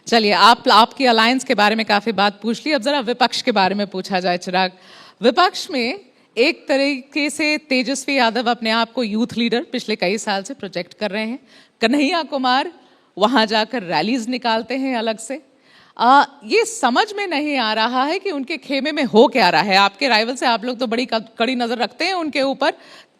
चलिए, आपकी अलायंस के बारे में काफी बात पूछ ली, अब जरा विपक्ष के बारे में पूछा जाए। चिराग, विपक्ष में एक तरीके से तेजस्वी यादव अपने आप को यूथ लीडर पिछले कई साल से प्रोजेक्ट कर रहे हैं। कन्हैया कुमार वहां जाकर रैलीज निकालते हैं अलग से। ये समझ में नहीं आ रहा है कि उनके खेमे में हो क्या रहा है। आपके राइवल से आप लोग तो बड़ी कड़ी नजर रखते हैं उनके ऊपर,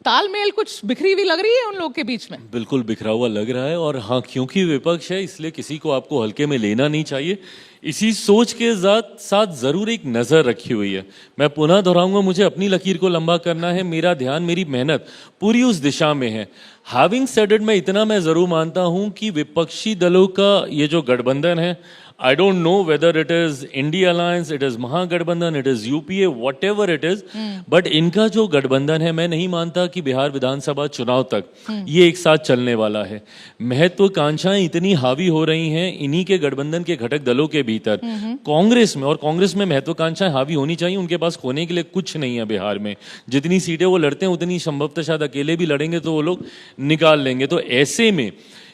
तालमेल कुछ बिखरी हुई लग रही है उन लोग के बीच में। बिल्कुल बिखरा हुआ लग रहा है, और हाँ, क्योंकि विपक्ष है इसलिए किसी को आपको हल्के में लेना नहीं चाहिए। इसी सोच के साथ जरूर एक नज़र रखी हुई है। मैं पुनः दोहराऊंगा, मुझे अपनी लकीर को लंबा करना है, मेरा ध्यान, मेरी मेहनत पूरी उस दिशा में है। हैविंग सेड इट, मैं इतना मैं जरूर मानता हूं कि विपक्षी दलों का ये जो गठबंधन है, I don't know whether it is India Alliance, it is Mahagathbandhan, it is UPA, whatever it is, but इनका जो गठबंधन है, मैं नहीं मानता कि बिहार विधानसभा चुनाव तक ये एक साथ चलने वाला है। महत्वाकांक्षाएं इतनी हावी हो रही हैं इन्हीं के गठबंधन के घटक दलों के भीतर, कांग्रेस में, और कांग्रेस में महत्वाकांक्षाएं हावी होनी चाहिए। उनके पास खोने के लिए कुछ नहीं है बिहार में। जितनी सीटें वो लड़ते हैं उतनी संभवतः शायद अकेले भी लड़ेंगे तो वो लोग निकाल लेंगे। तो ऐसे में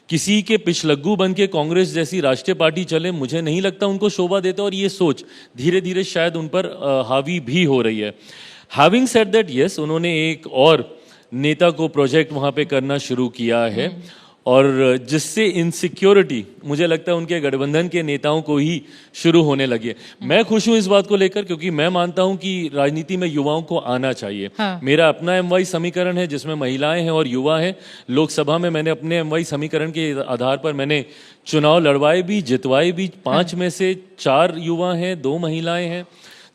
किसी के पिछलग्गू बन के कांग्रेस जैसी राष्ट्रीय पार्टी चले, मुझे नहीं लगता उनको शोभा देता, और ये सोच धीरे धीरे शायद उन पर हावी भी हो रही है। हैविंग सेड दैट, यस, उन्होंने एक और नेता को प्रोजेक्ट वहां पे करना शुरू किया है, और जिससे इनसिक्योरिटी मुझे लगता है उनके गठबंधन के नेताओं को ही शुरू होने लगी है। मैं खुश हूं इस बात को लेकर, क्योंकि मैं मानता हूं कि राजनीति में युवाओं को आना चाहिए। मेरा अपना एमवाई समीकरण है जिसमें महिलाएं हैं और युवा हैं। लोकसभा में मैंने अपने एमवाई समीकरण के आधार पर मैंने चुनाव लड़वाए भी, जितवाए भी। 5 में से 4 युवा हैं, 2 महिलाएं हैं।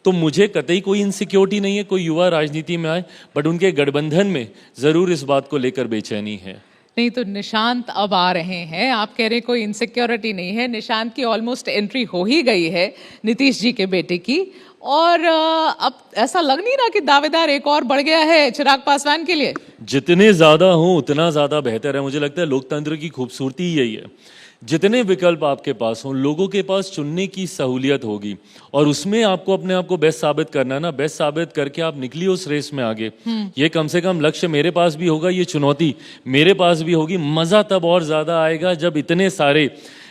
तो मुझे कतई कोई इनसिक्योरिटी नहीं है कोई युवा राजनीति में आए, बट उनके गठबंधन में जरूर इस बात को लेकर बेचैनी है। नहीं तो निशांत अब आ रहे हैं, आप कह रहे कोई इनसिक्योरिटी नहीं है। निशांत की ऑलमोस्ट एंट्री हो ही गई है, नीतीश जी के बेटे की, और अब ऐसा लग नहीं रहा कि दावेदार एक और बढ़ गया है चिराग पासवान के लिए। जितने ज्यादा हो उतना ज्यादा बेहतर है। मुझे लगता है लोकतंत्र की खूबसूरती ही यही है, जितने विकल्प आपके पास हों, लोगों के पास चुनने की सहूलियत होगी, और उसमें आपको अपने आप को बेस्ट साबित करना है ना। बेस्ट साबित करके आप निकलिए उस रेस में आगे। ये कम से कम लक्ष्य मेरे पास भी होगा, ये चुनौती मेरे पास भी होगी। मजा तब और ज्यादा आएगा जब इतने सारे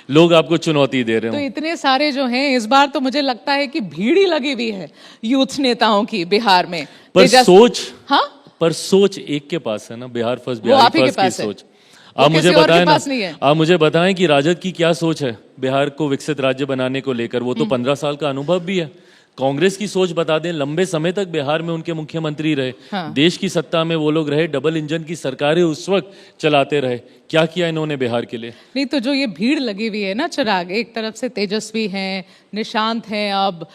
लोग आपको चुनौती दे रहे हो। तो इतने सारे जो हैं, इस बार तो मुझे लगता है कि भीड़ ही लगी हुई है यूथ नेताओं की बिहार में। पर सोच, हाँ, पर सोच एक के पास है ना, बिहार फर्स्ट, बिहार फर्स्ट की सोच। आप मुझे बताएं ना, आप मुझे बताएं कि राजद की क्या सोच है बिहार को विकसित राज्य बनाने को लेकर। वो तो 15 साल का अनुभव भी है। कांग्रेस की सोच बता दें, लंबे समय तक बिहार में उनके मुख्यमंत्री रहे। देश की सत्ता में वो लोग रहे, डबल इंजन की सरकारें उस वक्त चलाते रहे। क्या किया इन्होंने बिहार के लिए? नहीं तो जो ये भीड़ लगी हुई है ना चिराग, एक तरफ से तेजस्वी हैं, निशांत हैं, अब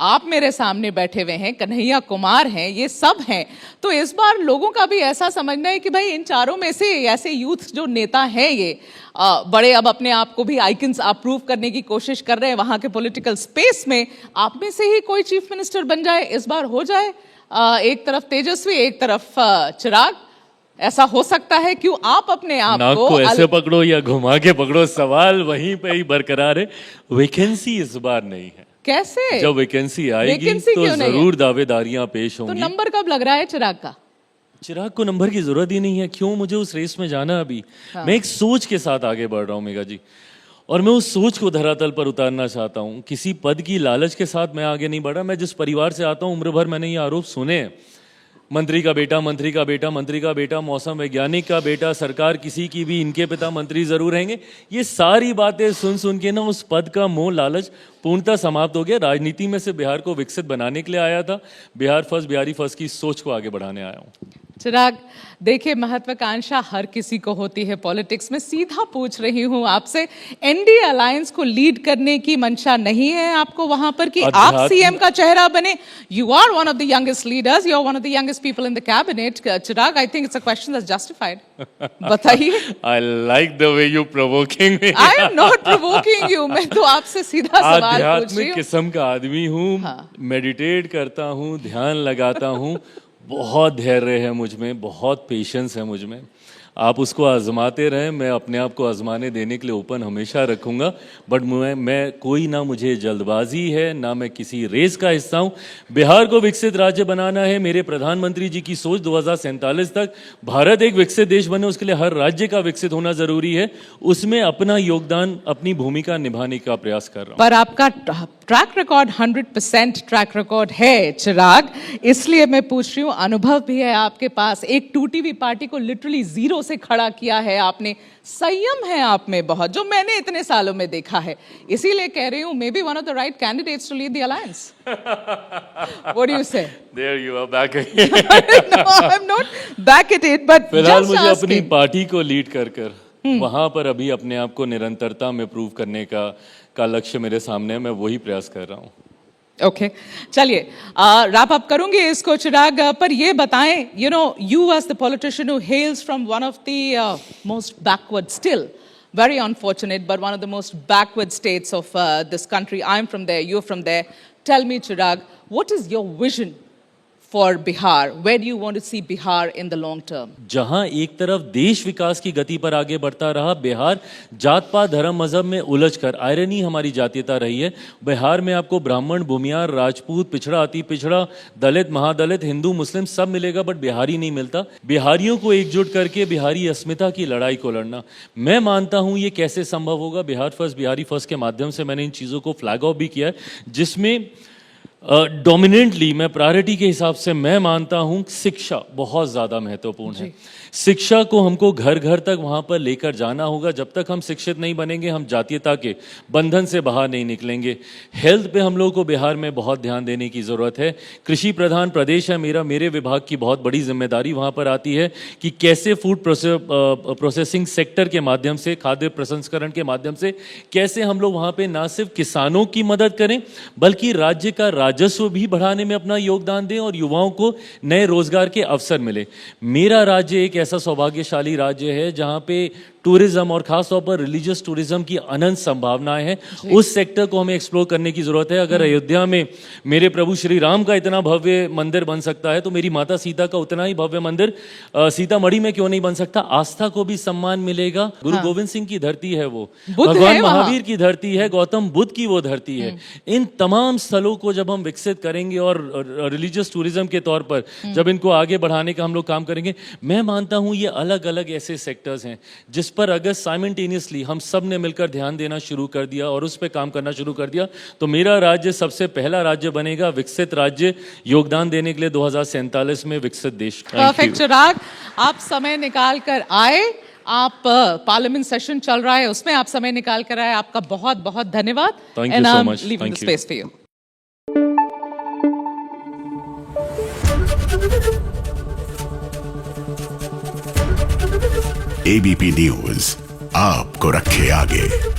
आप मेरे सामने बैठे हुए हैं, कन्हैया कुमार हैं, ये सब हैं। तो इस बार लोगों का भी ऐसा समझना है कि भाई इन चारों में से ऐसे यूथ जो नेता हैं, ये बड़े अब अपने आप को भी आइकन्स आप प्रूव करने की कोशिश कर रहे हैं वहां के पॉलिटिकल स्पेस में। आप में से ही कोई चीफ मिनिस्टर बन जाए, इस बार हो जाए। एक तरफ तेजस्वी, एक तरफ चिराग, ऐसा हो सकता है। क्यों आप अपने आप को ऐसे पकड़ो या घुमा के पकड़ो, सवाल वहीं पे ही बरकरार है। वैकेंसी इस बार नहीं है। कैसे? जब वैकेंसी आएगी तो जरूर दावेदारियां पेश होंगी। तो नंबर कब लग रहा है चिराग का? चिराग को नंबर की जरूरत ही नहीं है। क्यों मुझे उस रेस में जाना अभी? मैं एक सोच के साथ आगे बढ़ रहा हूँ मेघा जी, और मैं उस सोच को धरातल पर उतारना चाहता हूँ। किसी पद की लालच के साथ मैं आगे नहीं बढ़ रहा। मैं जिस परिवार से आता हूँ, उम्र भर मैंने ये आरोप सुने हैं, मंत्री का बेटा, मंत्री का बेटा, मंत्री का बेटा, मौसम वैज्ञानिक का बेटा, सरकार किसी की भी, इनके पिता मंत्री जरूर रहेंगे। ये सारी बातें सुन सुन के ना उस पद का मोह लालच पूर्णतः समाप्त हो गया। राजनीति में से बिहार को विकसित बनाने के लिए आया था। बिहार फर्स्ट, बिहारी फर्स्ट की सोच को आगे बढ़ाने आया हूँ। चिराग, देखिए महत्वाकांक्षा हर किसी को होती है पॉलिटिक्स में। सीधा पूछ रही हूं आपसे, एनडीए अलायंस को लीड करने की मंशा नहीं है आपको वहां पर कि आप सीएम का चेहरा बने? You are one of the youngest leaders, you are one of the youngest people in the cabinet. Chirag, I think it's a question that's justified. बताइए। I like the way you provoking me. I am not provoking you, मैं तो आपसे सीधा सवाल पूछ रही हूं। आध्यात्मिक किस्म का आदमी हूँ, मेडिटेट करता हूँ, ध्यान लगाता हूँ, बहुत धैर्य है मुझ में, बहुत पेशेंस है मुझ में। आप उसको आजमाते रहें, मैं अपने आप को आजमाने देने के लिए ओपन हमेशा रखूंगा। बट मैं कोई ना मुझे जल्दबाजी है, ना मैं किसी रेस का हिस्सा हूं। बिहार को विकसित राज्य बनाना है। मेरे प्रधानमंत्री जी की सोच 2047 तक भारत एक विकसित देश बने, उसके लिए हर राज्य का विकसित होना जरूरी है। उसमें अपना योगदान, अपनी भूमिका निभाने का प्रयास कर रहा हूं। पर आपका ट्रैक रिकॉर्ड 100% ट्रैक रिकॉर्ड है चिराग, इसलिए मैं पूछ रही हूँ, अनुभव भी है आपके पास, एक टूटी हुई पार्टी को लिटरली जीरो से खड़ा किया है आपने, संयम है आप में बहुत, जो मैंने इतने सालों में देखा है, इसीलिए कह रही हूँ may be one of the right candidates to lead the alliance. What do you say? There you are back again. No, I'm not back at it, but फिलहाल just मुझे अपनी asking. पार्टी को लीड कर वहां पर अभी अपने आप को निरंतरता में प्रूव करने का लक्ष्य मेरे सामने है। मैं वही प्रयास कर रहा हूँ। ओके चलिए रैप अप करूंगी इसको चिराग, पर ये बताएं, you know, you as the politician who hails from one of the most backward, still very unfortunate, but one of the most backward states of this country. I'm from there, you're from there. Tell me, Chirag, what is your vision for Bihar? Where do you want to see Bihar in the long term? जहां एक तरफ देश विकास की गति पर आगे बढ़ता रहा, बिहार जात पात धर्म मजहब में उलझकर, आयरनी हमारी जातीयता रही है, बिहार में आपको ब्राह्मण, भूमियार, राजपूत, पिछड़ा, अति पिछड़ा, दलित, महादलित, हिंदू, मुस्लिम सब मिलेगा, बट बिहारी नहीं मिलता। बिहारियों को एकजुट करके बिहारी अस्मिता की लड़ाई को लड़ना, मैं मानता हूं ये कैसे संभव होगा। बिहार फर्स्ट, बिहारी फर्स्ट के माध्यम से मैंने इन चीज़ों को फ्लैग ऑफ भी किया है, जिसमें डोमिनेंटली मैं प्रायोरिटी के हिसाब से मैं मानता हूं शिक्षा बहुत ज़्यादा महत्वपूर्ण है। शिक्षा को हमको घर घर तक वहां पर लेकर जाना होगा। जब तक हम शिक्षित नहीं बनेंगे, हम जातीयता के बंधन से बाहर नहीं निकलेंगे। हेल्थ पे हम लोगों को बिहार में बहुत ध्यान देने की ज़रूरत है। कृषि प्रधान प्रदेश है मेरे विभाग की बहुत बड़ी जिम्मेदारी वहां पर आती है कि कैसे फूड प्रोसेसिंग सेक्टर के माध्यम से, खाद्य प्रसंस्करण के माध्यम से कैसे हम लोग वहां पे ना सिर्फ किसानों की मदद करें, बल्कि राज्य का राजस्व भी बढ़ाने में अपना योगदान दें और युवाओं को नए रोजगार के अवसर मिले। मेरा राज्य एक ऐसा सौभाग्यशाली राज्य है जहां पे टूरिज्म और खास तौर पर रिलीजियस टूरिज्म की अनंत संभावनाएं हैं। उस सेक्टर को हमें एक्सप्लोर करने की जरूरत है। अगर अयोध्या में मेरे प्रभु श्री राम का इतना भव्य मंदिर बन सकता है, तो मेरी माता सीता का उतना ही भव्य मंदिर सीतामढ़ी में क्यों नहीं बन सकता। आस्था को भी सम्मान मिलेगा। गुरु गोविंद सिंह की धरती है वो, भगवान महावीर की धरती है, गौतम बुद्ध की वो धरती है। इन तमाम स्थलों को जब हम विकसित करेंगे और रिलीजियस टूरिज्म के तौर पर जब इनको आगे बढ़ाने का हम लोग काम करेंगे, मैं मानता हूं ये अलग अलग ऐसे सेक्टर्स हैं जिस पर अगर साइमल्टेनियसली हम सब ने मिलकर ध्यान देना शुरू कर दिया और उस पर काम करना शुरू कर दिया, तो मेरा राज्य सबसे पहला राज्य बनेगा विकसित राज्य, योगदान देने के लिए 2047 में विकसित देश। परफेक्ट चिराग, आप समय निकाल कर आए, आप पार्लियामेंट सेशन चल रहा है उसमें आप समय निकाल कर आए, आपका बहुत बहुत धन्यवाद। Thank you so much. Leaving the space for you. ABP news आपको रखे आगे।